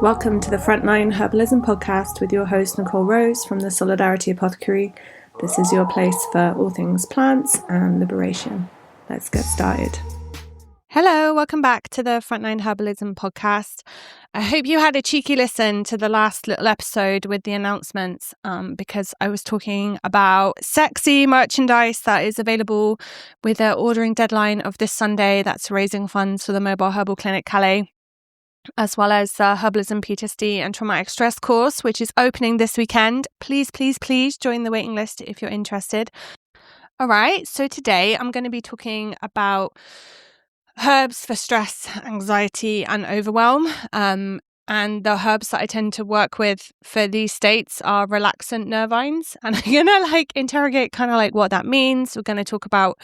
Welcome to the Frontline Herbalism podcast with your host Nicole Rose from the Solidarity Apothecary. This is your place for all things plants and liberation. Let's get started. Hello, welcome back to the Frontline Herbalism podcast. I hope you had a cheeky listen to the last little episode with the announcements because I was talking about sexy merchandise that is available with an ordering deadline of this Sunday. That's raising funds for the Mobile Herbal Clinic Calais, as well as the Herbalism, PTSD and Traumatic Stress course, which is opening this weekend. Please join the waiting list if you're interested. All right, so today I'm going to be talking about herbs for stress, anxiety and overwhelm. And the herbs that I tend to work with for these states are Relaxant Nervines. And I'm going to interrogate kind of what that means. We're going to talk about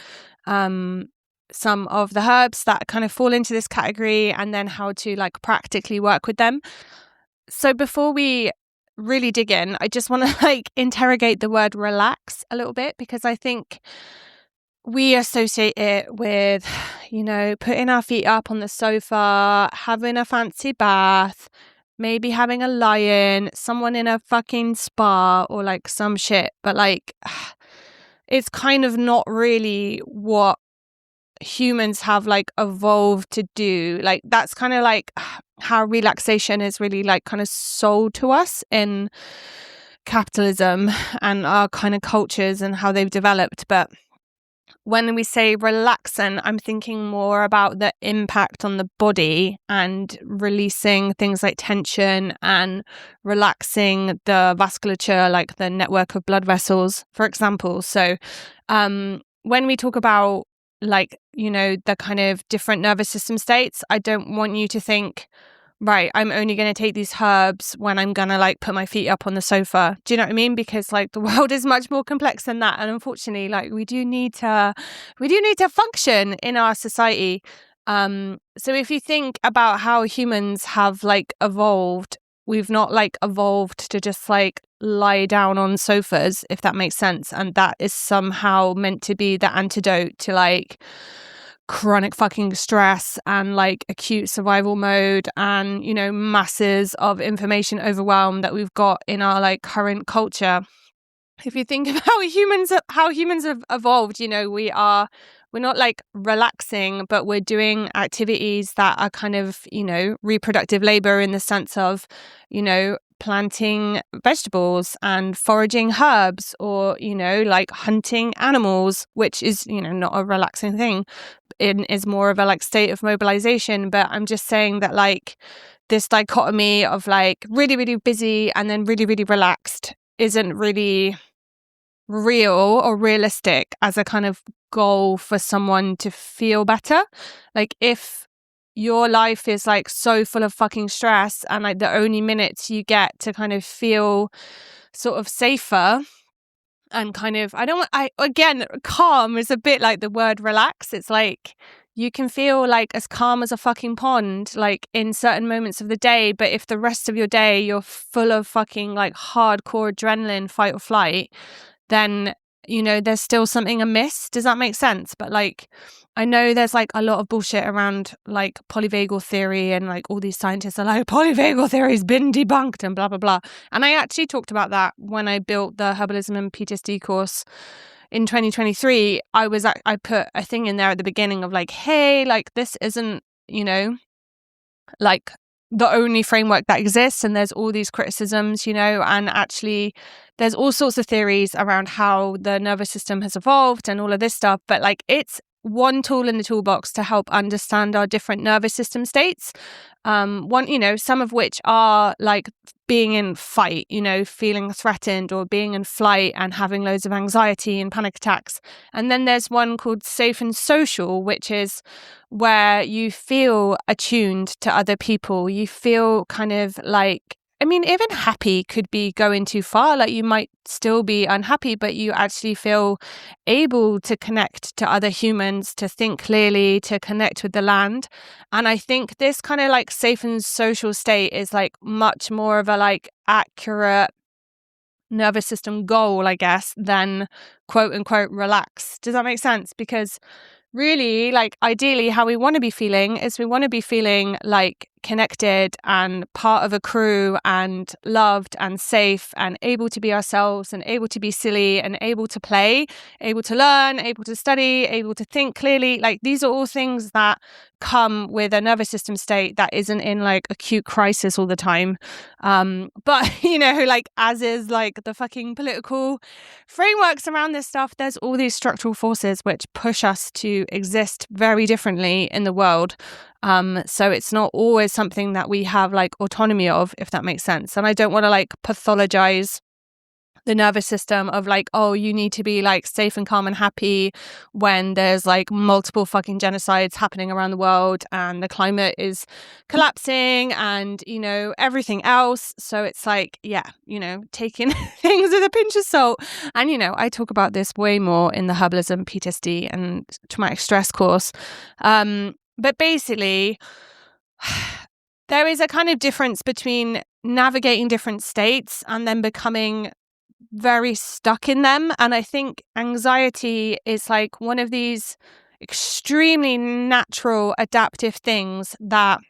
some of the herbs that kind of fall into this category and then how to practically work with them. So before we really dig in, I just want to interrogate the word relax a little bit, because I think we associate it with, putting our feet up on the sofa, having a fancy bath, maybe having a lie-in, someone in a fucking spa or some shit. But it's kind of not really what humans have evolved to do. That's kind of how relaxation is really kind of sold to us in capitalism and our kind of cultures and how they've developed. But when we say relaxant, I'm thinking more about the impact on the body and releasing things like tension and relaxing the vasculature, like the network of blood vessels, for example. So when we talk about the kind of different nervous system states, I don't want you to think, right, I'm only going to take these herbs when I'm going to put my feet up on the sofa. Do you know what I mean? Because the world is much more complex than that. And unfortunately, we do need to function in our society. So if you think about how humans have evolved, we've not evolved to just lie down on sofas, if that makes sense. And that is somehow meant to be the antidote to chronic fucking stress and acute survival mode and masses of information overwhelm that we've got in our current culture. If you think of how humans have evolved, we're not relaxing, but we're doing activities that are kind of reproductive labor, in the sense of planting vegetables and foraging herbs, or hunting animals, which is not a relaxing thing. It is more of a state of mobilization. But I'm just saying that this dichotomy of really, really busy and then really, really relaxed isn't really real or realistic as a kind of goal for someone to feel better. If your life is so full of fucking stress and the only minutes you get to kind of feel sort of safer and kind of, again, calm is a bit like the word relax. It's you can feel as calm as a fucking pond, in certain moments of the day. But if the rest of your day you're full of fucking hardcore adrenaline, fight or flight, then there's still something amiss. Does that make sense? But I know there's a lot of bullshit around polyvagal theory, and all these scientists are polyvagal theory has been debunked and blah blah blah. And I actually talked about that when I built the Herbalism and PTSD course in 2023. I put a thing in there at the beginning of hey, this isn't the only framework that exists, and there's all these criticisms, and actually there's all sorts of theories around how the nervous system has evolved and all of this stuff. But it's one tool in the toolbox to help understand our different nervous system states. Some of which are being in fight, feeling threatened, or being in flight and having loads of anxiety and panic attacks. And then there's one called safe and social, which is where you feel attuned to other people. You feel kind of even happy could be going too far. You might still be unhappy, but you actually feel able to connect to other humans, to think clearly, to connect with the land. And I think this kind of safe and social state is much more of a accurate nervous system goal, I guess, than quote unquote relax. Does that make sense? Because really, ideally, how we want to be feeling is we want to be feeling connected and part of a crew and loved and safe and able to be ourselves and able to be silly and able to play, able to learn, able to study, able to think clearly. Like, these are all things that come with a nervous system state that isn't in like acute crisis all the time. But, you know, like, as is like the fucking political frameworks around this stuff, there's all these structural forces which push us to exist very differently in the world. So it's not always something that we have like autonomy of, if that makes sense. And I don't want to like pathologize the nervous system of like, oh, you need to be like safe and calm and happy when there's like multiple fucking genocides happening around the world and the climate is collapsing and, you know, everything else. So it's like, yeah, you know, taking things with a pinch of salt. And, you know, I talk about this way more in the Herbalism, PTSD and traumatic stress course. But basically, there is a kind of difference between navigating different states and then becoming very stuck in them. And I think anxiety is like one of these extremely natural adaptive things that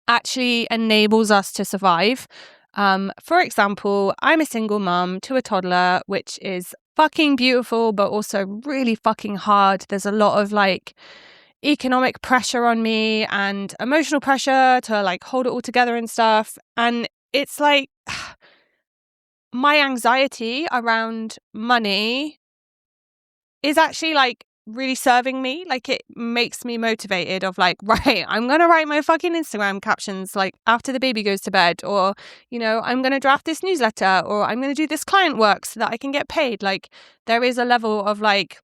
actually enables us to survive. For example, I'm a single mum to a toddler, which is fucking beautiful, but also really fucking hard. There's a lot of like economic pressure on me and emotional pressure to like hold it all together and stuff. And it's like my anxiety around money is actually like really serving me. Like, it makes me motivated of like, right, I'm going to write my fucking Instagram captions like after the baby goes to bed, or, you know, I'm going to draft this newsletter, or I'm going to do this client work so that I can get paid. Like, there is a level of like,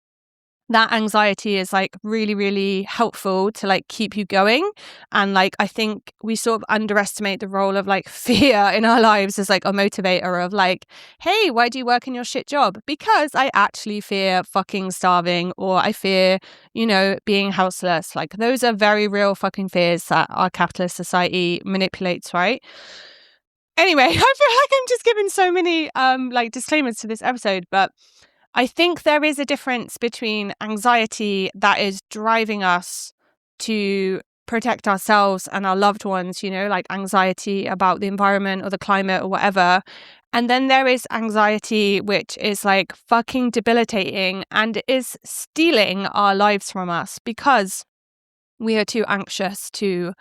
that anxiety is like really, really helpful to like keep you going. And like, I think we sort of underestimate the role of like fear in our lives as like a motivator of like, hey, why do you work in your shit job? Because I actually fear fucking starving, or I fear, you know, being houseless. Like, those are very real fucking fears that our capitalist society manipulates, right? Anyway, I feel like I'm just giving so many like disclaimers to this episode, but I think there is a difference between anxiety that is driving us to protect ourselves and our loved ones, you know, like anxiety about the environment or the climate or whatever. And then there is anxiety which is like fucking debilitating and is stealing our lives from us because we are too anxious to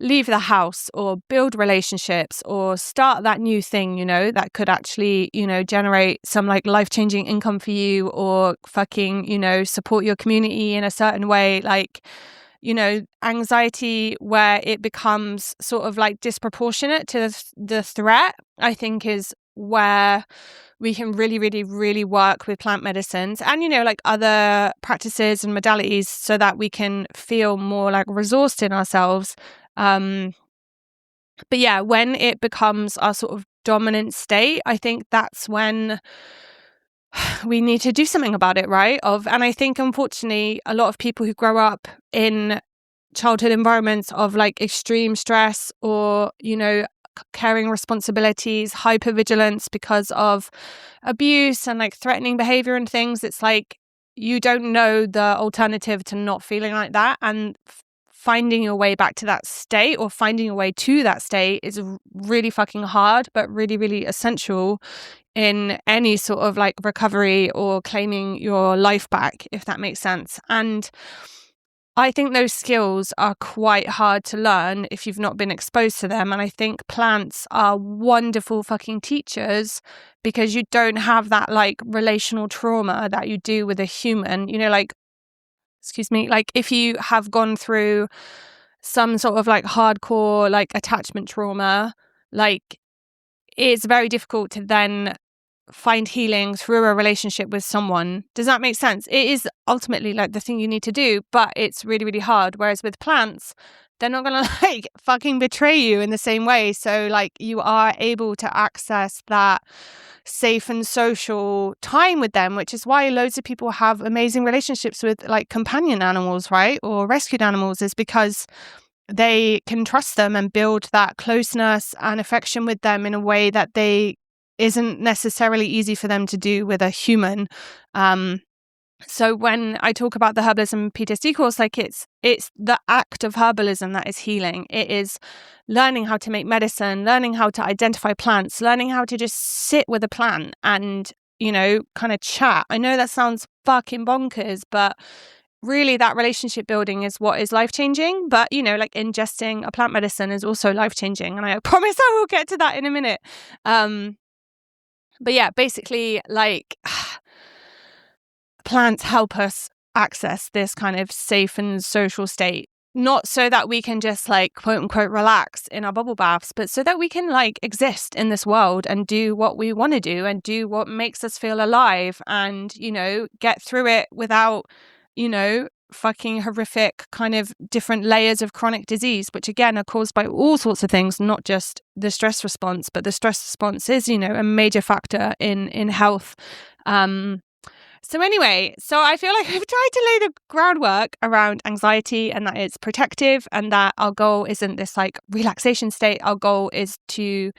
leave the house or build relationships or start that new thing, you know, that could actually, you know, generate some like life-changing income for you, or fucking, you know, support your community in a certain way. Like, you know, anxiety where it becomes sort of like disproportionate to the threat, I think is where we can really, really, really work with plant medicines and, you know, like other practices and modalities so that we can feel more like resourced in ourselves. But yeah, when it becomes our sort of dominant state, I think that's when we need to do something about it, right? And I think, unfortunately, a lot of people who grow up in childhood environments of like extreme stress or, you know, carrying responsibilities, hypervigilance because of abuse and like threatening behavior and things, it's like you don't know the alternative to not feeling like that. And finding your way back to that state, or finding your way to that state, is really fucking hard, but really, really essential in any sort of like recovery or claiming your life back, if that makes sense. And I think those skills are quite hard to learn if you've not been exposed to them. And I think plants are wonderful fucking teachers because you don't have that like relational trauma that you do with a human, you know, like, excuse me, like if you have gone through some sort of like hardcore like attachment trauma, like it's very difficult to then find healing through a relationship with someone. Does that make sense? It is ultimately like the thing you need to do, but it's really, really hard. Whereas with plants, they're not going to like fucking betray you in the same way. So like you are able to access that safe and social time with them, which is why loads of people have amazing relationships with like companion animals, right? Or rescued animals, is because they can trust them and build that closeness and affection with them in a way that they isn't necessarily easy for them to do with a human. So when I talk about the herbalism PTSD course, like it's the act of herbalism that is healing. It is learning how to make medicine, learning how to identify plants, learning how to just sit with a plant and, you know, kind of chat. I know that sounds fucking bonkers, but really that relationship building is what is life-changing. But, you know, like ingesting a plant medicine is also life-changing. And I promise I will get to that in a minute. But yeah, basically, like plants help us access this kind of safe and social state, not so that we can just like quote unquote relax in our bubble baths, but so that we can like exist in this world and do what we want to do and do what makes us feel alive and, you know, get through it without, you know, fucking horrific kind of different layers of chronic disease, which again are caused by all sorts of things, not just the stress response, but the stress response is, you know, a major factor in health. So anyway, so I feel like I've tried to lay the groundwork around anxiety and that it's protective and that our goal isn't this like relaxation state. Our goal is to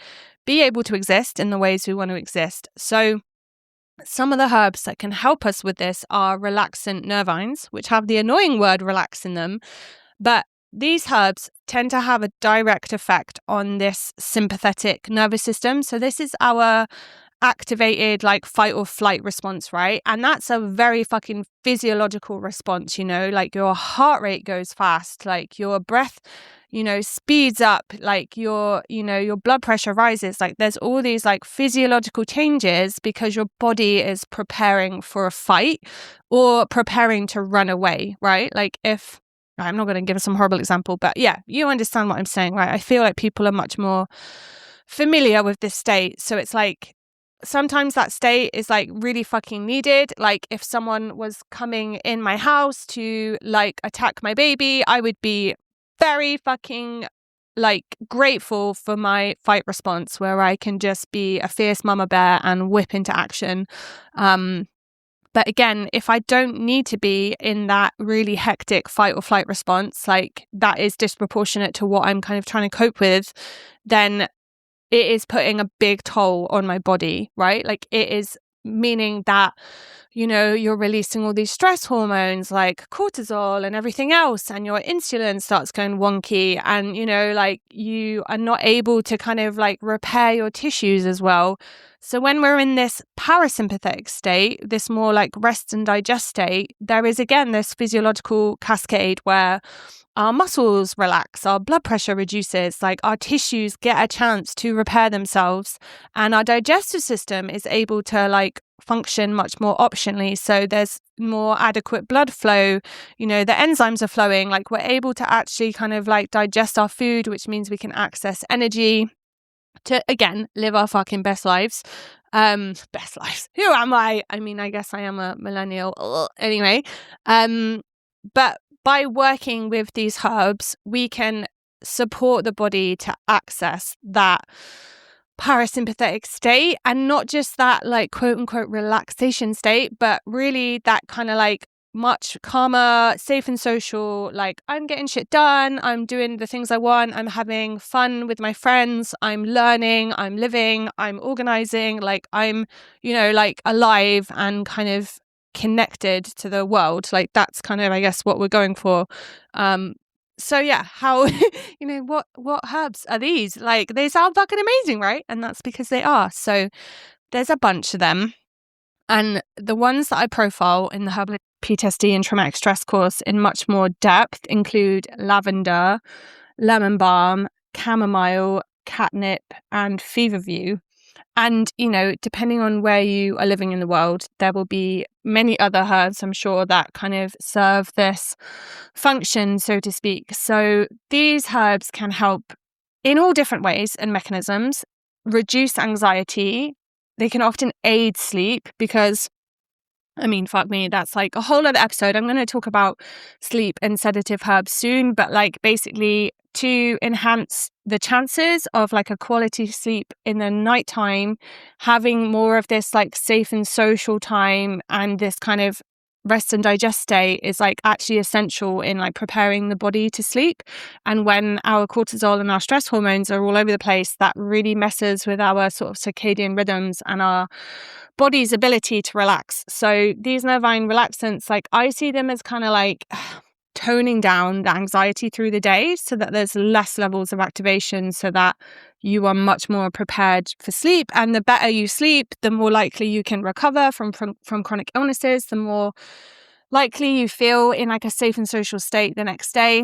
be able to exist in the ways we want to exist. So some of the herbs that can help us with this are Relaxant Nervines, which have the annoying word relax in them. But these herbs tend to have a direct effect on this sympathetic nervous system. So this is our activated like fight or flight response, right? And that's a very fucking physiological response, you know, like your heart rate goes fast, like your breath, you know, speeds up, like your, you know, your blood pressure rises. Like there's all these like physiological changes because your body is preparing for a fight or preparing to run away, right? Like if I'm not going to give some horrible example, but yeah, you understand what I'm saying, right? I feel like people are much more familiar with this state. So it's like sometimes that state is like really fucking needed. Like if someone was coming in my house to like attack my baby, I would be very fucking like grateful for my fight response where I can just be a fierce mama bear and whip into action. But again, if I don't need to be in that really hectic fight or flight response, like that is disproportionate to what I'm kind of trying to cope with, then it is putting a big toll on my body, right? Like it is meaning that, you know, you're releasing all these stress hormones like cortisol and everything else, and your insulin starts going wonky, and, you know, like you are not able to kind of like repair your tissues as well. So when we're in this parasympathetic state, this more like rest and digest state, there is again this physiological cascade where our muscles relax, our blood pressure reduces, like our tissues get a chance to repair themselves, and our digestive system is able to like function much more optionally. So there's more adequate blood flow, you know, the enzymes are flowing, like we're able to actually kind of like digest our food, which means we can access energy to, again, live our fucking best lives. Best lives. Who am I? I mean, I guess I am a millennial. Ugh. Anyway, but by working with these herbs, we can support the body to access that parasympathetic state, and not just that like quote unquote relaxation state, but really that kind of like much calmer, safe and social, like I'm getting shit done, I'm doing the things I want, I'm having fun with my friends, I'm learning, I'm living, I'm organizing, like I'm, you know, like alive and kind of connected to the world. Like that's kind of, I guess, what we're going for. So yeah, how, you know, what herbs are these? Like they sound fucking amazing, right? And that's because they are. So there's a bunch of them. And the ones that I profile in the Herbal PTSD and Traumatic Stress course in much more depth include lavender, lemon balm, chamomile, catnip, and feverview. And, you know, depending on where you are living in the world, there will be many other herbs, I'm sure, that kind of serve this function, so to speak. So these herbs can help in all different ways and mechanisms, reduce anxiety. They can often aid sleep because, I mean, fuck me, that's like a whole other episode. I'm going to talk about sleep and sedative herbs soon, but like basically to enhance the chances of like a quality sleep in the nighttime, having more of this like safe and social time and this kind of rest and digest state is like actually essential in like preparing the body to sleep. And when our cortisol and our stress hormones are all over the place, that really messes with our sort of circadian rhythms and our body's ability to relax. So these nervine relaxants, like I see them as kind of like toning down the anxiety through the day so that there's less levels of activation, so that you are much more prepared for sleep. And the better you sleep, the more likely you can recover from chronic illnesses, the more likely you feel in like a safe and social state the next day.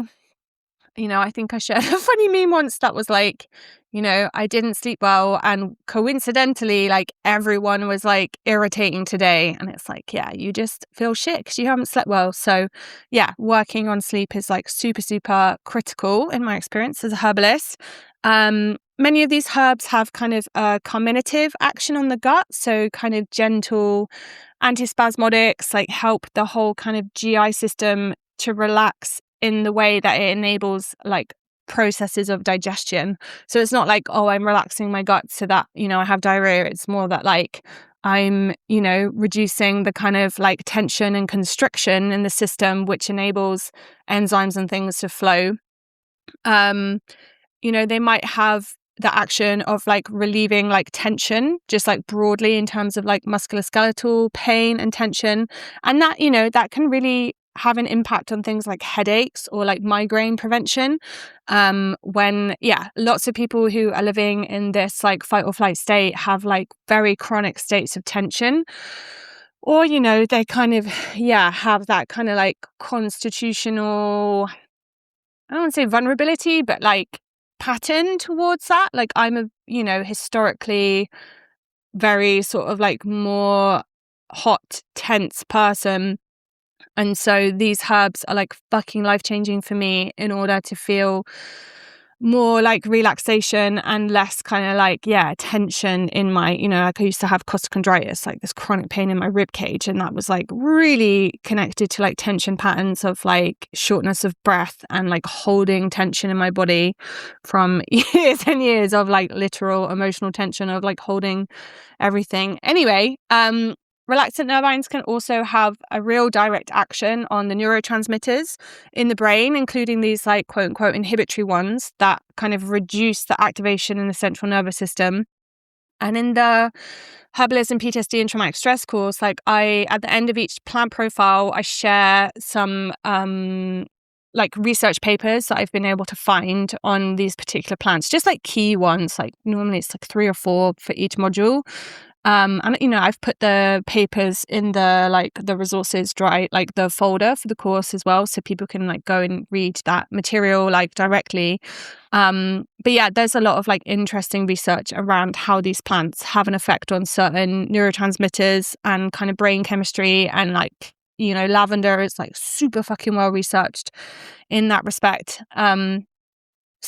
You know, I think I shared a funny meme once that was like, you know, I didn't sleep well and coincidentally, like everyone was like irritating today. And it's like, yeah, you just feel shit because you haven't slept well. So yeah, working on sleep is like super, super critical in my experience as a herbalist. Many of these herbs have kind of a carminative action on the gut. So kind of gentle antispasmodics, like help the whole kind of GI system to relax in the way that it enables like processes of digestion. So it's not like, oh, I'm relaxing my gut so that, you know, I have diarrhea. It's more that like I'm, you know, reducing the kind of like tension and constriction in the system, which enables enzymes and things to flow. You know, they might have the action of like relieving like tension, just like broadly in terms of like musculoskeletal pain and tension. And that, you know, that can really have an impact on things like headaches or like migraine prevention. When, yeah, lots of people who are living in this like fight or flight state have like very chronic states of tension. Or, you know, they kind of, yeah, have that kind of like constitutional, I don't want to say vulnerability, but like pattern towards that. Like I'm a, you know, historically very sort of like more hot, tense person. And so these herbs are like fucking life-changing for me in order to feel more like relaxation and less kind of like, yeah, tension in my, you know, like I used to have costochondritis, like this chronic pain in my rib cage. And that was like really connected to like tension patterns of like shortness of breath and like holding tension in my body from years and years of like literal emotional tension of like holding everything. Anyway, Relaxant Nervines can also have a real direct action on the neurotransmitters in the brain, including these like quote unquote inhibitory ones that kind of reduce the activation in the central nervous system. And in the Herbalism, PTSD and traumatic stress course, like at the end of each plant profile, I share some like research papers that I've been able to find on these particular plants, just like key ones. Like normally it's like 3 or 4 for each module. And you know, I've put the papers in the resources like the folder for the course as well, so people can like go and read that material like directly. But yeah, there's a lot of like interesting research around how these plants have an effect on certain neurotransmitters and kind of brain chemistry, and like, you know, lavender is like super fucking well researched in that respect. So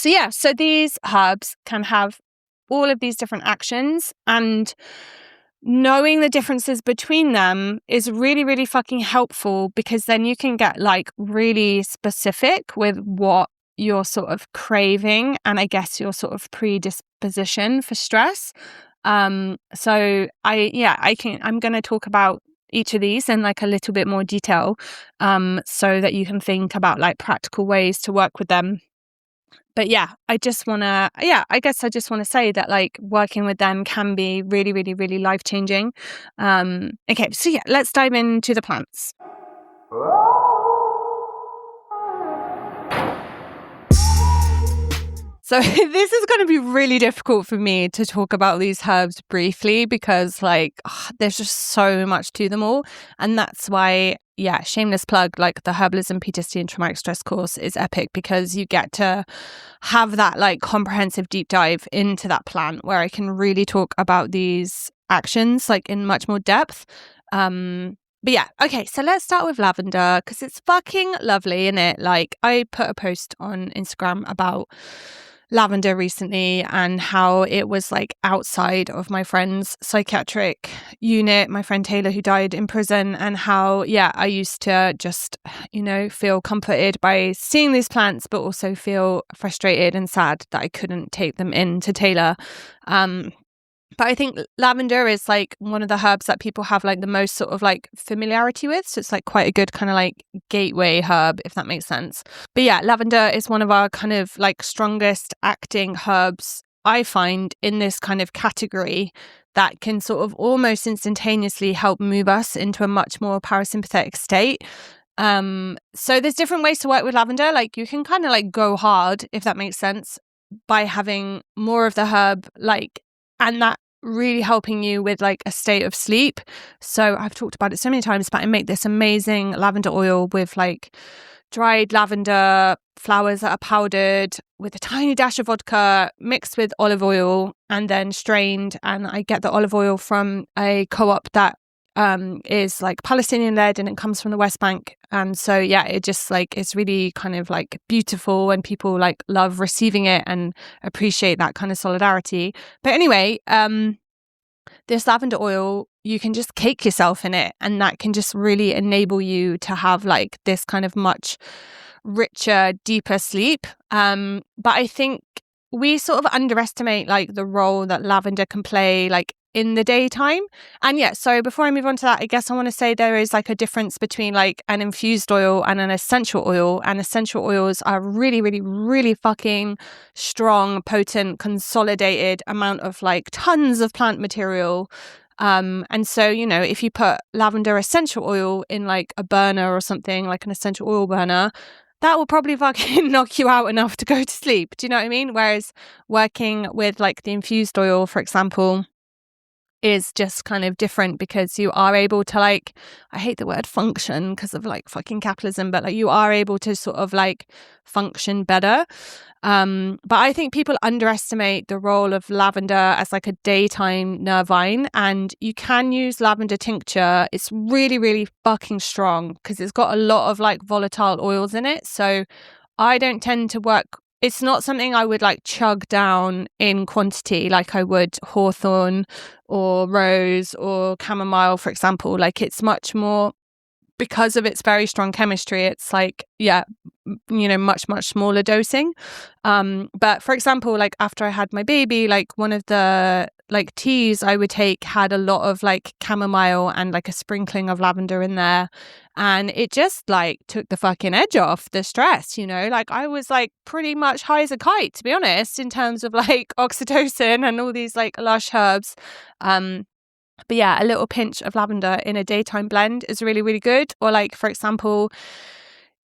yeah, so these herbs can have all of these different actions, and knowing the differences between them is really, really fucking helpful, because then you can get like really specific with what you're sort of craving and I guess your sort of predisposition for stress. I'm going to talk about each of these in like a little bit more detail, so that you can think about like practical ways to work with them. But yeah, I guess I just want to say that like working with them can be really, really, really life-changing. Okay, so yeah, let's dive into the plants. So this is going to be really difficult for me to talk about these herbs briefly, because like there's just so much to them all. And that's why, yeah, shameless plug, like the Herbalism, PTSD and traumatic stress course is epic, because you get to have that like comprehensive deep dive into that plant where I can really talk about these actions like in much more depth. But yeah, okay, so let's start with lavender, because it's fucking lovely, isn't it? Like I put a post on Instagram about lavender recently and how it was like outside of my friend's psychiatric unit, my friend Taylor, who died in prison, and how, yeah, I used to just, you know, feel comforted by seeing these plants, but also feel frustrated and sad that I couldn't take them in to Taylor. But I think lavender is like one of the herbs that people have like the most sort of like familiarity with. So it's like quite a good kind of like gateway herb, if that makes sense. But yeah, lavender is one of our kind of like strongest acting herbs, I find, in this kind of category that can sort of almost instantaneously help move us into a much more parasympathetic state. So there's different ways to work with lavender. Like you can kind of like go hard, if that makes sense, by having more of the herb, like, and that really helping you with like a state of sleep. So I've talked about it so many times, but I make this amazing lavender oil with like dried lavender flowers that are powdered with a tiny dash of vodka mixed with olive oil and then strained. And I get the olive oil from a co-op that is like Palestinian led, and it comes from the West Bank. And so yeah, it just like it's really kind of like beautiful, and people like love receiving it and appreciate that kind of solidarity. But anyway, this lavender oil, you can just cake yourself in it, and that can just really enable you to have like this kind of much richer, deeper sleep. But I think we sort of underestimate like the role that lavender can play like in the daytime. And yeah, so before I move on to that, I guess I want to say there is like a difference between like an infused oil and an essential oil. And essential oils are really, really, really fucking strong, potent, consolidated amount of like tons of plant material. And so, you know, if you put lavender essential oil in like a burner or something, like an essential oil burner, that will probably fucking knock you out enough to go to sleep. Do you know what I mean? Whereas working with like the infused oil, for example, is just kind of different, because you are able to like, I hate the word function because of like fucking capitalism, but like you are able to sort of like function better. But I think people underestimate the role of lavender as like a daytime nervine, and you can use lavender tincture. It's really, really fucking strong because it's got a lot of like volatile oils in it. So I don't tend to work. It's not something I would like chug down in quantity like I would hawthorn or rose or chamomile, for example. Like it's much more, because of its very strong chemistry, it's like, yeah, you know, much, much smaller dosing. But for example, like after I had my baby, like one of the like teas I would take had a lot of like chamomile and like a sprinkling of lavender in there. And it just like took the fucking edge off the stress, you know, like I was like pretty much high as a kite, to be honest, in terms of like oxytocin and all these like lush herbs. But yeah, a little pinch of lavender in a daytime blend is really, really good. Or like, for example,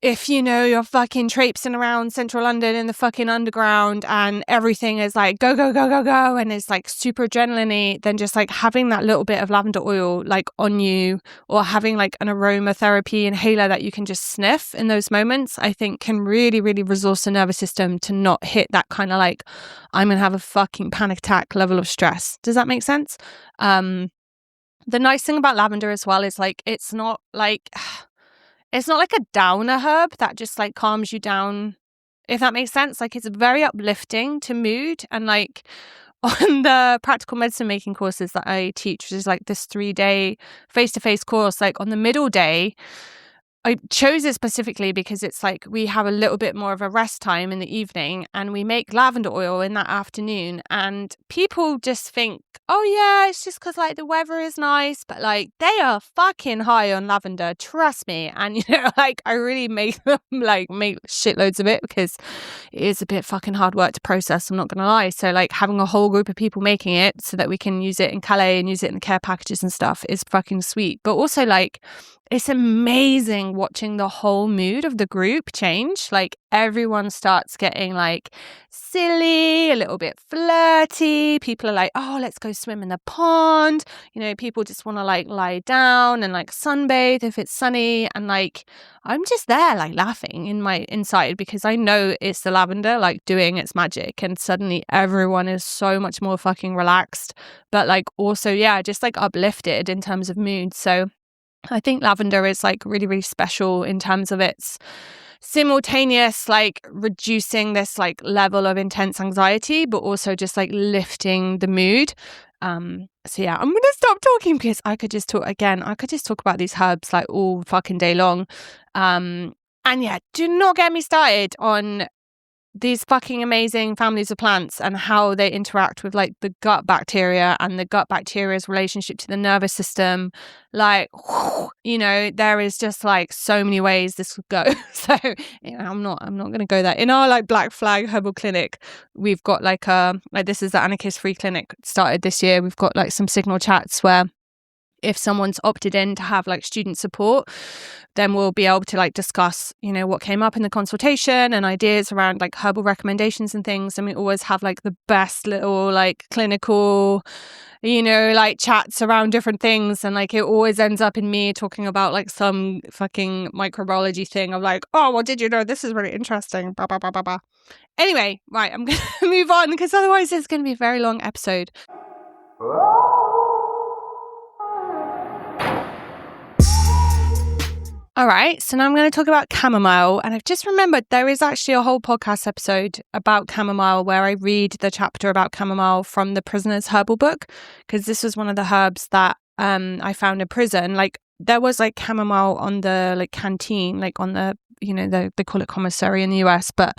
if you know you're fucking traipsing around central London in the fucking underground and everything is like go, go, go, go, go, and it's like super adrenaline-y, then just like having that little bit of lavender oil like on you, or having like an aromatherapy inhaler that you can just sniff in those moments, I think can really, really resource the nervous system to not hit that kind of like, I'm gonna have a fucking panic attack level of stress. Does that make sense? The nice thing about lavender as well is like it's not like a downer herb that just like calms you down, if that makes sense. Like it's very uplifting to mood. And like on the practical medicine making courses that I teach, which is like this 3-day face-to-face course, like on the middle day, I chose it specifically because it's like we have a little bit more of a rest time in the evening, and we make lavender oil in that afternoon. And people just think, oh yeah, it's just because like the weather is nice, but like they are fucking high on lavender, trust me. And you know, like I really make them like make shitloads of it because it is a bit fucking hard work to process, I'm not gonna lie. So like having a whole group of people making it so that we can use it in Calais and use it in the care packages and stuff is fucking sweet. But also like it's amazing watching the whole mood of the group change. Like everyone starts getting like silly, a little bit flirty. People are like, oh, let's go swim in the pond. You know, people just want to like lie down and like sunbathe if it's sunny. And like, I'm just there like laughing in my inside because I know it's the lavender like doing its magic. And suddenly everyone is so much more fucking relaxed, but like also, yeah, just like uplifted in terms of mood. So I think lavender is like really, really special in terms of its simultaneous like reducing this like level of intense anxiety, but also just like lifting the mood. So yeah, I'm gonna stop talking because I could just talk about these herbs like all fucking day long. And yeah, do not get me started on these fucking amazing families of plants and how they interact with like the gut bacteria and the gut bacteria's relationship to the nervous system. Like, you know, there is just like so many ways this could go. So I'm not going to go there. In our like Black Flag Herbal Clinic, we've got like this is the anarchist free clinic started this year. We've got like some signal chats where if someone's opted in to have like student support, then we'll be able to like discuss, you know, what came up in the consultation and ideas around like herbal recommendations and things. And we always have like the best little like clinical, you know, like chats around different things. And like it always ends up in me talking about like some fucking microbiology thing of like, oh, well, did you know this is really interesting? Blah, blah, blah, blah, blah. Anyway, right, I'm going to move on because otherwise it's going to be a very long episode. All right, so now I'm going to talk about chamomile. And I've just remembered there is actually a whole podcast episode about chamomile where I read the chapter about chamomile from the Prisoner's Herbal book, because this was one of the herbs that I found in prison. Like there was like chamomile on the like canteen, like on the, you know, they call it commissary in the US, but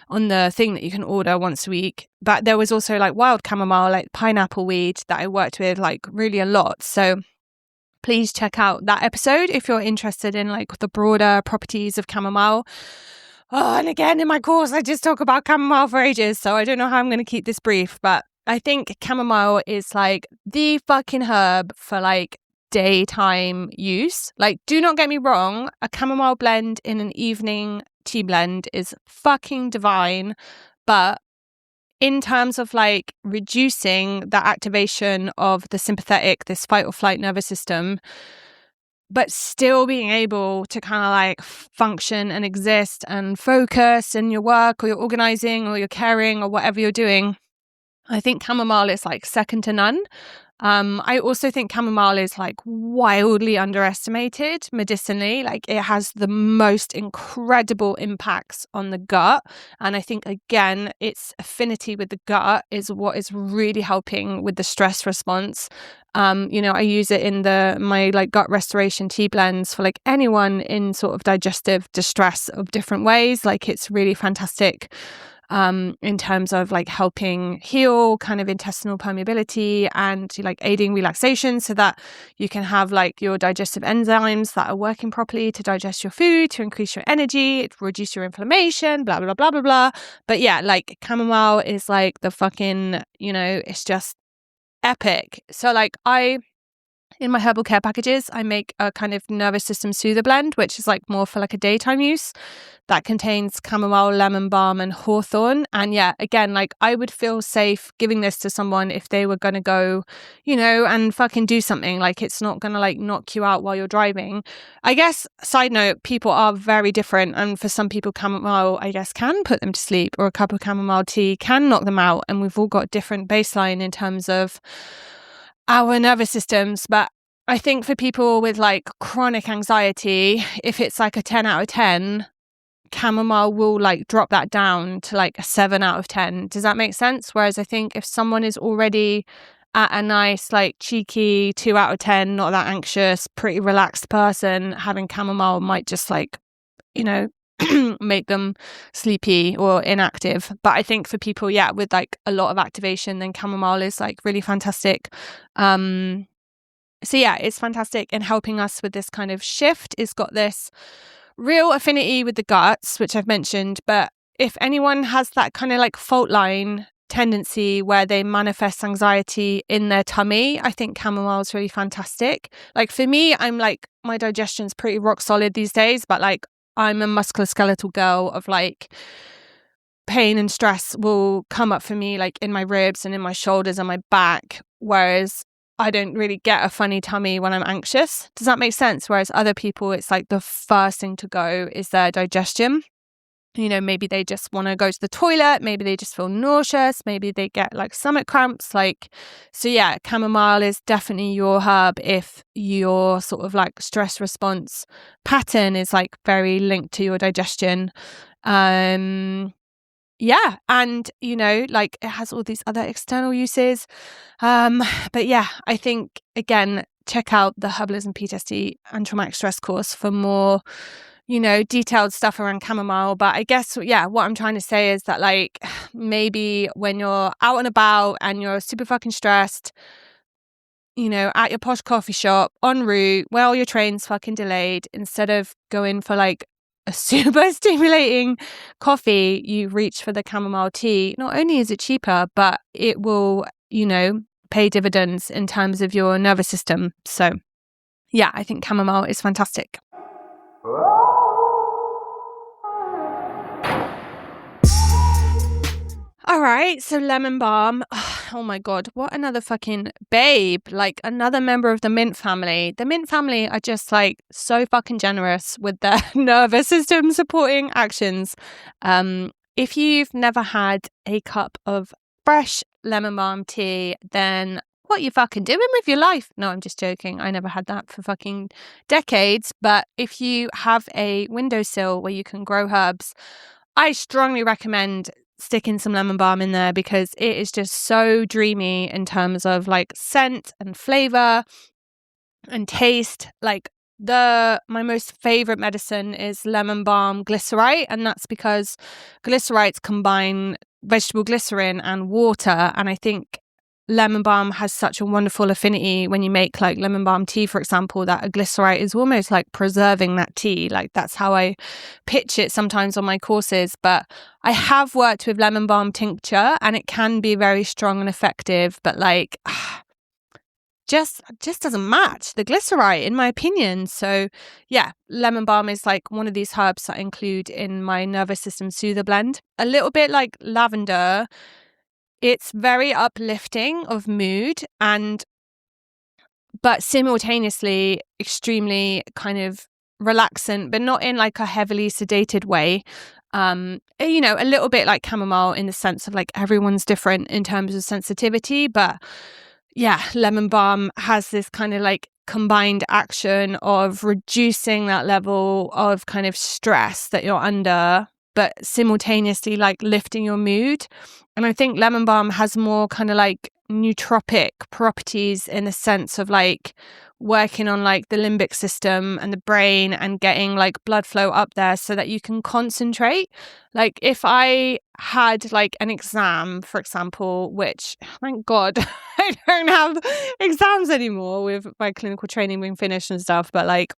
on the thing that you can order once a week. But there was also like wild chamomile, like pineapple weed that I worked with like really a lot. So please check out that episode if you're interested in like the broader properties of chamomile. Oh, and again, in my course, I just talk about chamomile for ages, so I don't know how I'm going to keep this brief, but I think chamomile is like the fucking herb for like daytime use. Like, do not get me wrong, a chamomile blend in an evening tea blend is fucking divine, but in terms of like reducing the activation of the sympathetic, this fight or flight nervous system, but still being able to kind of like function and exist and focus in your work or your organizing or your caring or whatever you're doing, I think chamomile is like second to none. I also think chamomile is like wildly underestimated medicinally. Like it has the most incredible impacts on the gut. And I think, again, its affinity with the gut is what is really helping with the stress response. You know, I use it in my like gut restoration tea blends for like anyone in sort of digestive distress of different ways. Like it's really fantastic. In terms of like helping heal kind of intestinal permeability and like aiding relaxation so that you can have like your digestive enzymes that are working properly to digest your food, to increase your energy, to reduce your inflammation, blah, blah, blah, blah, blah. But yeah, like chamomile is like the fucking, you know, it's just epic. So like in my herbal care packages, I make a kind of nervous system soother blend, which is like more for like a daytime use, that contains chamomile, lemon balm, and hawthorn. And yeah, again, like I would feel safe giving this to someone if they were going to go, you know, and fucking do something. Like it's not going to like knock you out while you're driving. I guess, side note, people are very different. And for some people, chamomile, I guess, can put them to sleep, or a cup of chamomile tea can knock them out. And we've all got different baseline in terms of our nervous systems. But I think for people with like chronic anxiety, if it's like a 10 out of 10, chamomile will like drop that down to like a 7 out of 10. Does that make sense? Whereas I think if someone is already at a nice like cheeky 2 out of 10, not that anxious, pretty relaxed person, having chamomile might just like, you know, make them sleepy or inactive. But I think for people, yeah, with like a lot of activation, then chamomile is like really fantastic. So yeah, it's fantastic in helping us with this kind of shift. It's got this real affinity with the guts, which I've mentioned. But if anyone has that kind of like fault line tendency where they manifest anxiety in their tummy, I think chamomile is really fantastic. Like for me, I'm like, my digestion's pretty rock solid these days, but like I'm a musculoskeletal girl of like pain and stress will come up for me like in my ribs and in my shoulders and my back, whereas I don't really get a funny tummy when I'm anxious. Does that make sense? Whereas other people, it's like the first thing to go is their digestion. You know, maybe they just want to go to the toilet. Maybe they just feel nauseous. Maybe they get like stomach cramps. Like, so yeah, chamomile is definitely your herb if your sort of like stress response pattern is like very linked to your digestion. Yeah, and you know, like it has all these other external uses. But yeah, I think again, check out the Herbalism PTSD and traumatic stress course for more detailed stuff around chamomile. But I guess, what I'm trying to say is that like maybe when you're out and about and you're super fucking stressed, at your posh coffee shop, en route, where all your train's fucking delayed, instead of going for like a super stimulating coffee, you reach for the chamomile tea. Not only is it cheaper, but it will, pay dividends in terms of your nervous system. So yeah, I think chamomile is fantastic. All right, so lemon balm. Oh my God, what another fucking babe, like another member of the mint family. The mint family are just like so fucking generous with their nervous system supporting actions. If you've never had a cup of fresh lemon balm tea, then what you fucking doing with your life? No, I'm just joking. I never had that for fucking decades. But if you have a windowsill where you can grow herbs, I strongly recommend sticking some lemon balm in there, because it is just so dreamy in terms of like scent and flavor and taste. Like my most favorite medicine is lemon balm glycerite, and that's because glycerites combine vegetable glycerin and water, and I think lemon balm has such a wonderful affinity when you make like lemon balm tea, for example, that a glycerite is almost like preserving that tea. Like that's how I pitch it sometimes on my courses. But I have worked with lemon balm tincture, and it can be very strong and effective, but like just doesn't match the glycerite in my opinion. So yeah, lemon balm is like one of these herbs that I include in my nervous system soother blend. A little bit like lavender, it's very uplifting of mood, but simultaneously extremely kind of relaxant, but not in like a heavily sedated way. A little bit like chamomile in the sense of like everyone's different in terms of sensitivity, but yeah, lemon balm has this kind of like combined action of reducing that level of kind of stress that you're under, but simultaneously like lifting your mood. And I think lemon balm has more kind of like nootropic properties in the sense of like working on like the limbic system and the brain and getting like blood flow up there so that you can concentrate. Like if I had like an exam, for example, which thank God I don't have exams anymore with my clinical training being finished and stuff, but like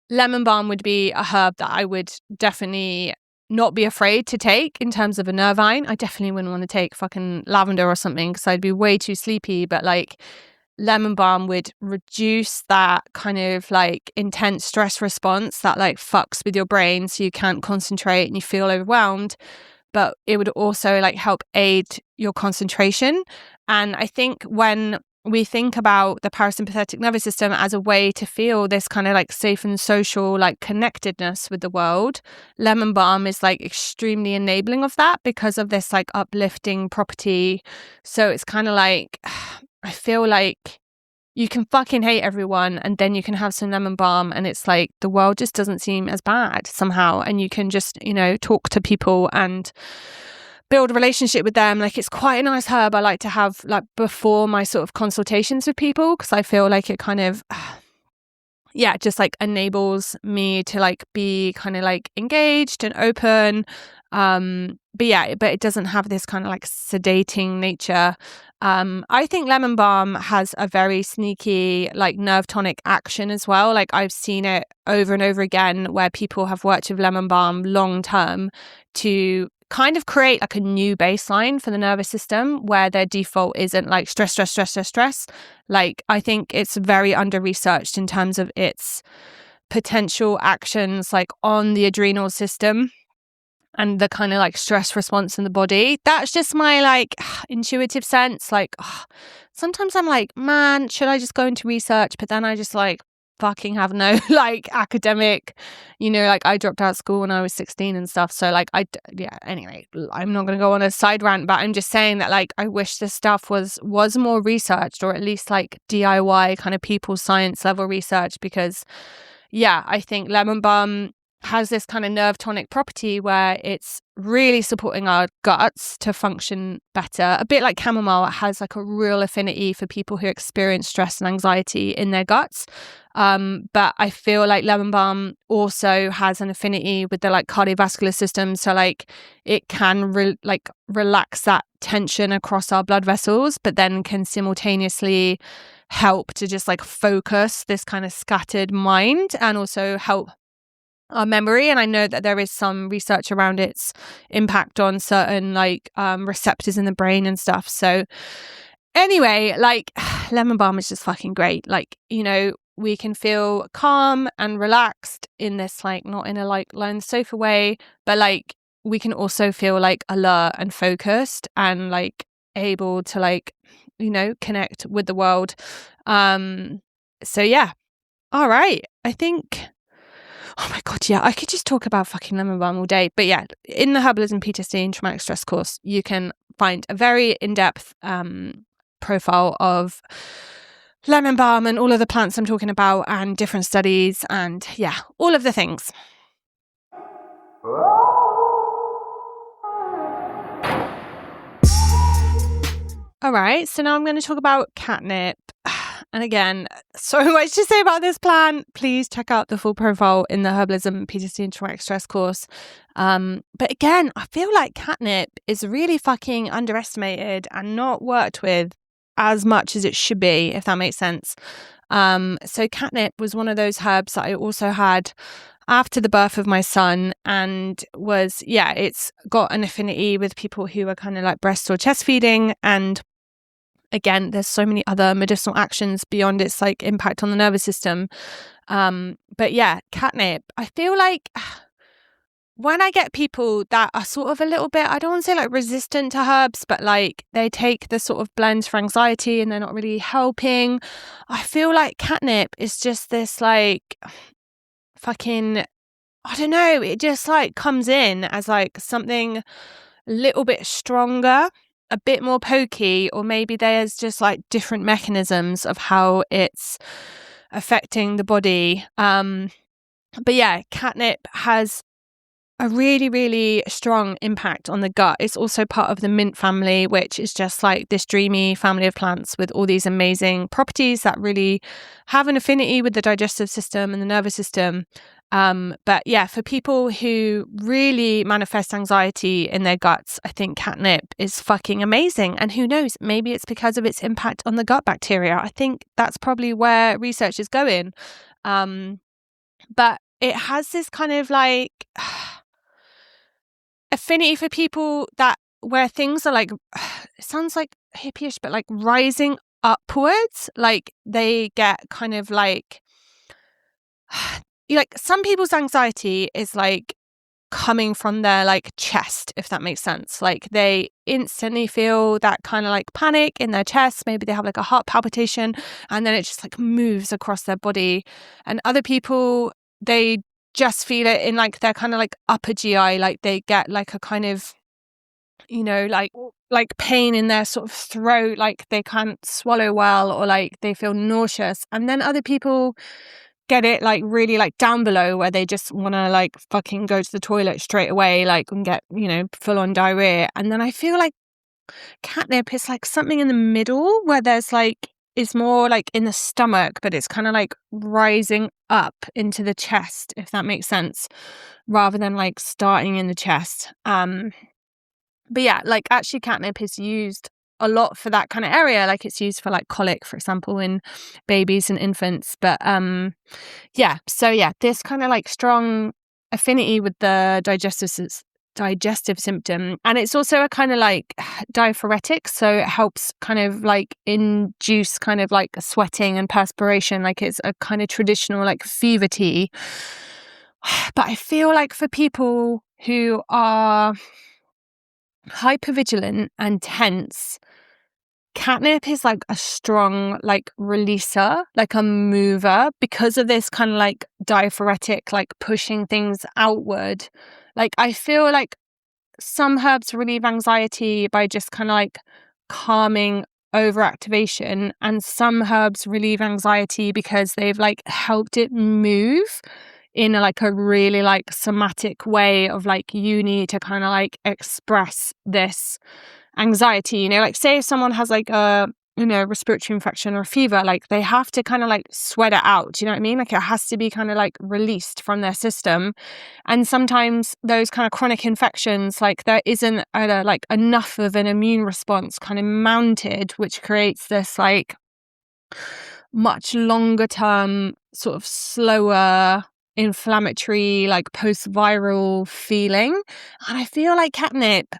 lemon balm would be a herb that I would definitely not be afraid to take in terms of a nervine. I definitely wouldn't want to take fucking lavender or something because I'd be way too sleepy, but like lemon balm would reduce that kind of like intense stress response that like fucks with your brain so you can't concentrate and you feel overwhelmed, but it would also like help aid your concentration. And I think when we think about the parasympathetic nervous system as a way to feel this kind of like safe and social like connectedness with the world, lemon balm is like extremely enabling of that because of this like uplifting property. So it's kind of like, I feel like you can fucking hate everyone and then you can have some lemon balm and it's like the world just doesn't seem as bad somehow, and you can just talk to people and build a relationship with them. Like it's quite a nice herb I like to have like before my sort of consultations with people, because I feel like it kind of just like enables me to like be kind of like engaged and open, but it doesn't have this kind of like sedating nature. I think lemon balm has a very sneaky like nerve tonic action as well. Like I've seen it over and over again where people have worked with lemon balm long term to kind of create like a new baseline for the nervous system where their default isn't like stress. Like I think it's very under researched in terms of its potential actions like on the adrenal system and the kind of like stress response in the body. That's just my like intuitive sense. Like sometimes I'm like, man, should I just go into research? But then I just like fucking have no like academic, like I dropped out of school when I was 16 and stuff. So like anyway, I'm not going to go on a side rant, but I'm just saying that like I wish this stuff was more researched, or at least like DIY kind of people's science level research, because I think lemon balm has this kind of nerve tonic property where it's really supporting our guts to function better. A bit like chamomile, it has like a real affinity for people who experience stress and anxiety in their guts. But I feel like lemon balm also has an affinity with the like cardiovascular system. So like it can relax that tension across our blood vessels, but then can simultaneously help to just like focus this kind of scattered mind and also help our memory. And I know that there is some research around its impact on certain like receptors in the brain and stuff. So anyway, like lemon balm is just fucking great. Like, you know, we can feel calm and relaxed in this, like, not in a like lie on the sofa way, but like we can also feel like alert and focused and like able to like, you know, connect with the world. So yeah. All right. I think, oh my God, yeah, I could just talk about fucking lemon balm all day. But yeah, in the Herbalism, PTSD and Traumatic Stress course, you can find a very in-depth profile of lemon balm and all of the plants I'm talking about and different studies and yeah, all of the things. All right, so now I'm going to talk about catnip. And again, so much to say about this plant. Please check out the full profile in the Herbalism, PTSD and Traumatic Stress course. But again, I feel like catnip is really fucking underestimated and not worked with as much as it should be, if that makes sense. So catnip was one of those herbs that I also had after the birth of my son, and was, yeah, it's got an affinity with people who are kind of like breast or chest feeding. And again, there's so many other medicinal actions beyond its like impact on the nervous system. But yeah, catnip, I feel like when I get people that are sort of a little bit, I don't want to say like resistant to herbs, but like they take the sort of blends for anxiety and they're not really helping, I feel like catnip is just this like fucking, I don't know, it just like comes in as like something a little bit stronger, a bit more pokey, or maybe there's just like different mechanisms of how it's affecting the body. But yeah, catnip has a really, really strong impact on the gut. It's also part of the mint family, which is just like this dreamy family of plants with all these amazing properties that really have an affinity with the digestive system and the nervous system. But yeah, for people who really manifest anxiety in their guts, I think catnip is fucking amazing. And who knows, maybe it's because of its impact on the gut bacteria. I think that's probably where research is going. But it has this kind of like affinity for people that where things are like, it sounds like hippie-ish, but like rising upwards. Like they get kind of like some people's anxiety is like coming from their like chest, if that makes sense. Like they instantly feel that kind of like panic in their chest. Maybe they have like a heart palpitation and then it just like moves across their body. And other people, they just feel it in like their kind of like upper GI, like they get like a kind of, you know, like pain in their sort of throat, like they can't swallow well, or like they feel nauseous. And then other people get it like really like down below, where they just want to like fucking go to the toilet straight away, like, and get, you know, full on diarrhea. And then I feel like catnip is like something in the middle, where there's like, is more like in the stomach, but it's kind of like rising up into the chest, if that makes sense, rather than like starting in the chest. But yeah, like actually catnip is used a lot for that kind of area. Like it's used for like colic, for example, in babies and infants. But yeah, so yeah, this kind of like strong affinity with the digestive symptom, and it's also a kind of like diaphoretic, so it helps kind of like induce kind of like sweating and perspiration. Like it's a kind of traditional like fever tea. But I feel like for people who are hypervigilant and tense, catnip is like a strong like releaser, like a mover, because of this kind of like diaphoretic, like pushing things outward. Like I feel like some herbs relieve anxiety by just kind of like calming overactivation, and some herbs relieve anxiety because they've like helped it move in like a really like somatic way of like, you need to kind of like express this anxiety, you know, like say if someone has like a, you know, respiratory infection or fever, like they have to kind of like sweat it out. Do you know what I mean? Like it has to be kind of like released from their system. And sometimes those kind of chronic infections, like there isn't like enough of an immune response kind of mounted, which creates this like much longer term sort of slower inflammatory like post-viral feeling. And I feel like catnip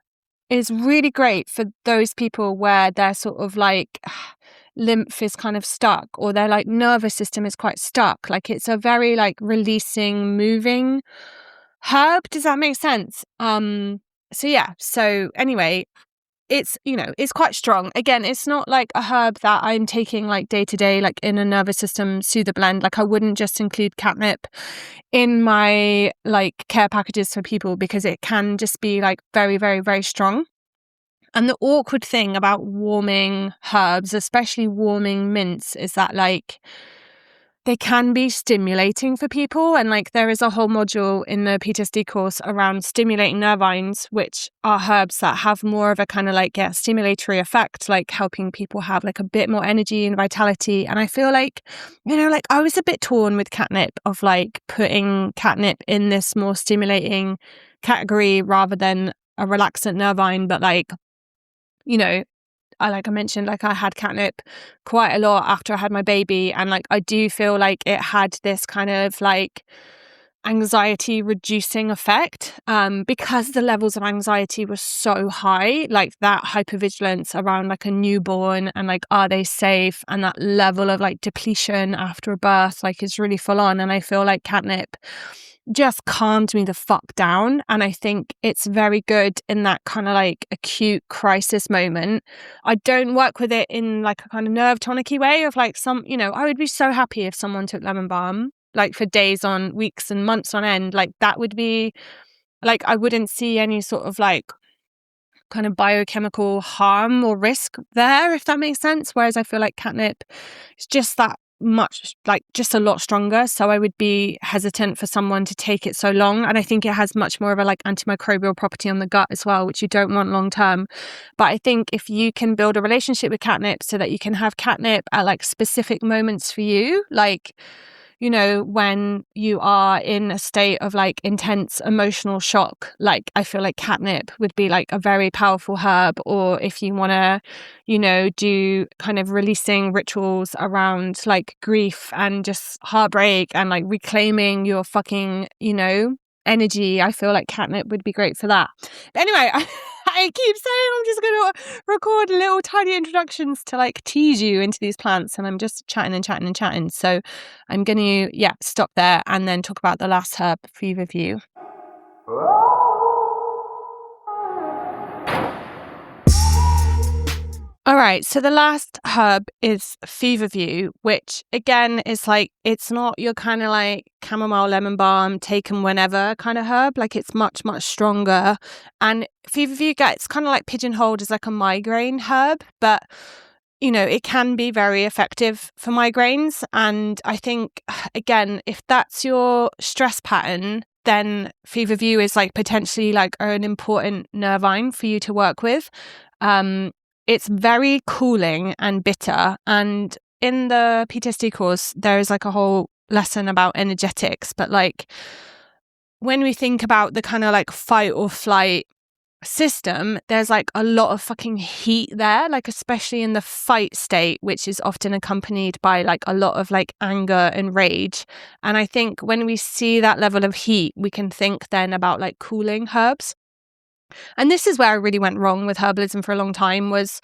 is really great for those people where they're sort of like lymph is kind of stuck, or their like nervous system is quite stuck. Like it's a very like releasing, moving herb. Does that make sense? So yeah, so anyway, it's, you know, it's quite strong. Again, it's not like a herb that I'm taking like day to day, like in a nervous system soother blend. Like I wouldn't just include catnip in my like care packages for people, because it can just be like very, very, very strong. And the awkward thing about warming herbs, especially warming mints, is that like they can be stimulating for people. And like there is a whole module in the PTSD course around stimulating nervines, which are herbs that have more of a kind of like stimulatory effect, like helping people have like a bit more energy and vitality. And I feel like, you know, like I was a bit torn with catnip, of like putting catnip in this more stimulating category rather than a relaxant nervine. But like, you know, like I mentioned, like I had catnip quite a lot after I had my baby, and like I do feel like it had this kind of like anxiety reducing effect, because the levels of anxiety were so high, like that hypervigilance around like a newborn and like, are they safe, and that level of like depletion after a birth like is really full on. And I feel like catnip just calmed me the fuck down. And I think it's very good in that kind of like acute crisis moment. I don't work with it in like a kind of nerve tonic-y way of like some, you know, I would be so happy if someone took lemon balm like for days on weeks and months on end. Like that would be like, I wouldn't see any sort of like kind of biochemical harm or risk there, if that makes sense. Whereas I feel like catnip is just that much, like just a lot stronger. So I would be hesitant for someone to take it so long. And I think it has much more of a like antimicrobial property on the gut as well, which you don't want long term. But I think if you can build a relationship with catnip so that you can have catnip at like specific moments for you, like, you know, when you are in a state of like intense emotional shock, like I feel like catnip would be like a very powerful herb. Or if you want to, you know, do kind of releasing rituals around like grief and just heartbreak and like reclaiming your fucking, you know, energy, I feel like catnip would be great for that. But anyway, I keep saying I'm just going to record little tiny introductions to like tease you into these plants, and I'm just chatting and chatting and chatting. So I'm going to, stop there and then talk about the last herb, fever view. All right, so the last herb is fever view, which again is like, it's not your kind of like chamomile lemon balm taken whenever kind of herb. Like it's much, much stronger. And fever view gets kind of like pigeonholed as like a migraine herb, but you know, it can be very effective for migraines. And I think, again, if that's your stress pattern, then fever view is like potentially like an important nervine for you to work with. It's very cooling and bitter. And in the PTSD course, there is like a whole lesson about energetics. But like when we think about the kind of like fight or flight system, there's like a lot of fucking heat there, like especially in the fight state, which is often accompanied by like a lot of like anger and rage. And I think when we see that level of heat, we can think then about like cooling herbs. And this is where I really went wrong with herbalism for a long time, was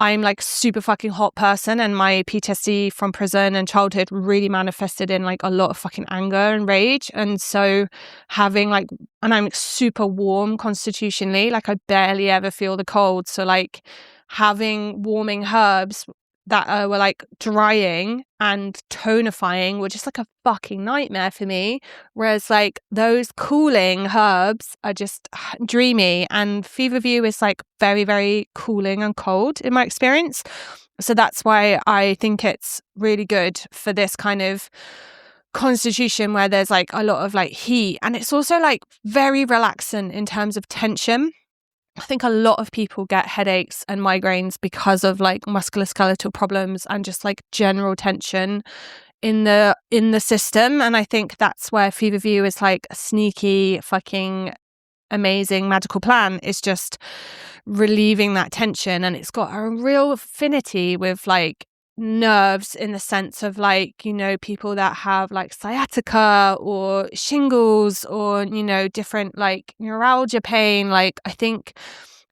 I'm like super fucking hot person, and my PTSD from prison and childhood really manifested in like a lot of fucking anger and rage. And so having like, and I'm super warm constitutionally, like I barely ever feel the cold. So like having warming herbs that were like drying and tonifying were just like a fucking nightmare for me. Whereas like those cooling herbs are just dreamy, and fever view is like very, very cooling and cold in my experience. So that's why I think it's really good for this kind of constitution where there's like a lot of like heat, and it's also like very relaxant in terms of tension. I think a lot of people get headaches and migraines because of like musculoskeletal problems and just like general tension in the system. And I think that's where Feverview is like a sneaky fucking amazing magical plan, is just relieving that tension. And it's got a real affinity with like nerves, in the sense of like, you know, people that have like sciatica or shingles or, you know, different like neuralgia pain. Like I think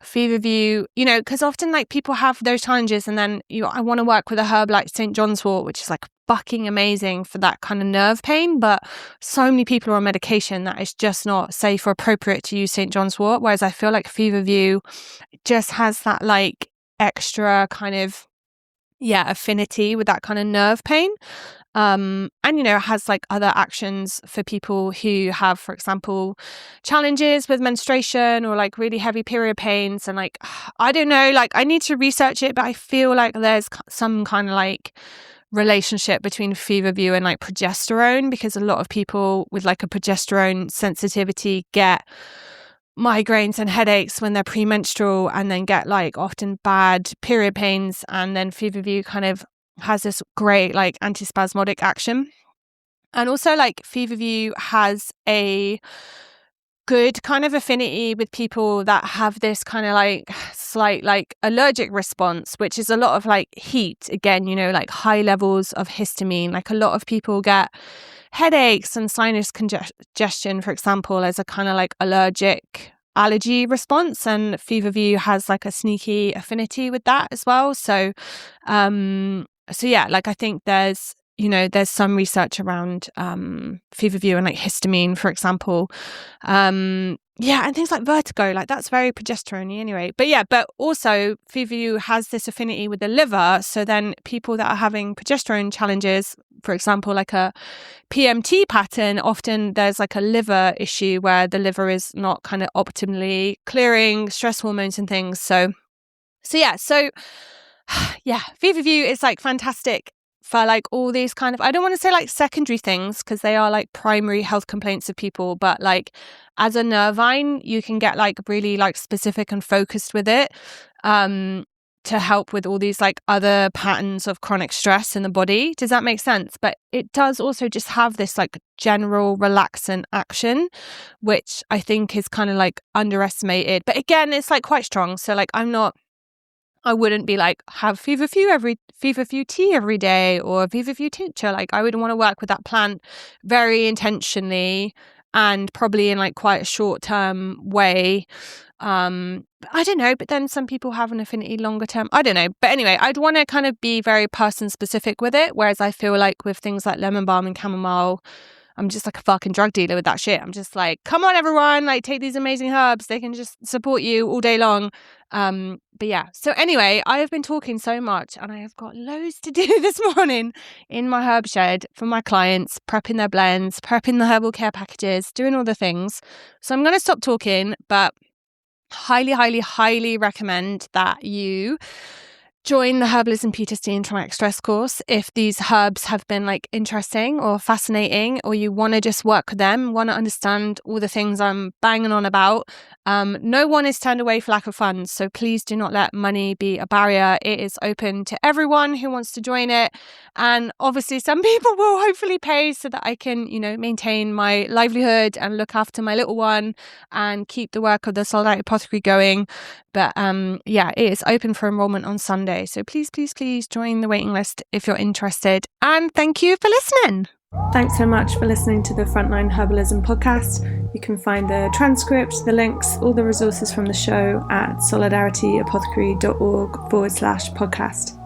Feverview, you know, because often like people have those challenges, and then I want to work with a herb like St. John's wort, which is like fucking amazing for that kind of nerve pain, but so many people are on medication that it's just not safe or appropriate to use St. John's wort, whereas I feel like Feverview just has that like extra kind of affinity with that kind of nerve pain. And you know, has like other actions for people who have, for example, challenges with menstruation or like really heavy period pains. And like, I don't know, like I need to research it, but I feel like there's some kind of like relationship between Feverview and like progesterone, because a lot of people with like a progesterone sensitivity get migraines and headaches when they're premenstrual, and then get like often bad period pains, and then Feverview kind of has this great like antispasmodic action. And also like Feverview has a good kind of affinity with people that have this kind of like slight like allergic response, which is a lot of like heat again, you know, like high levels of histamine. Like a lot of people get headaches and sinus congestion, for example, as a kind of like allergy response, and Feverview has like a sneaky affinity with that as well. So yeah, like I think there's some research around Feverview and like histamine, for example. And things like vertigo, like that's very progesterone-y anyway. But also Feverview has this affinity with the liver. So then people that are having progesterone challenges, for example, like a PMT pattern, often there's like a liver issue where the liver is not kind of optimally clearing stress hormones and things. So Feverview is like fantastic for like all these kind of, I don't want to say like secondary things, because they are like primary health complaints of people, but like as a nervine, you can get like really like specific and focused with it to help with all these like other patterns of chronic stress in the body. Does that make sense? But it does also just have this like general relaxant action, which I think is kind of like underestimated. But again, it's like quite strong. So like I wouldn't be like, have Feverview tea every day or Feverview tincture. Like I would want to work with that plant very intentionally and probably in like quite a short-term way. I don't know, but then some people have an affinity longer term. I don't know. But anyway, I'd want to kind of be very person specific with it. Whereas I feel like with things like lemon balm and chamomile, I'm just like a fucking drug dealer with that shit. I'm just like, come on, everyone, like take these amazing herbs. They can just support you all day long. So anyway, I have been talking so much and I have got loads to do this morning in my herb shed for my clients, prepping their blends, prepping the herbal care packages, doing all the things. So I'm going to stop talking, but highly, highly, highly recommend that you join the Herbalism PTSD and Traumatic Stress course if these herbs have been like interesting or fascinating, or you want to just work with them, want to understand all the things I'm banging on about. No one is turned away for lack of funds, so please do not let money be a barrier. It is open to everyone who wants to join it, and obviously some people will hopefully pay so that I can, maintain my livelihood and look after my little one and keep the work of the Solidarity Apothecary going. But it is open for enrollment on Sunday. So please, please, please join the waiting list if you're interested. And thank you for listening. Thanks so much for listening to the Frontline Herbalism podcast. You can find the transcript, the links, all the resources from the show at solidarityapothecary.org/podcast.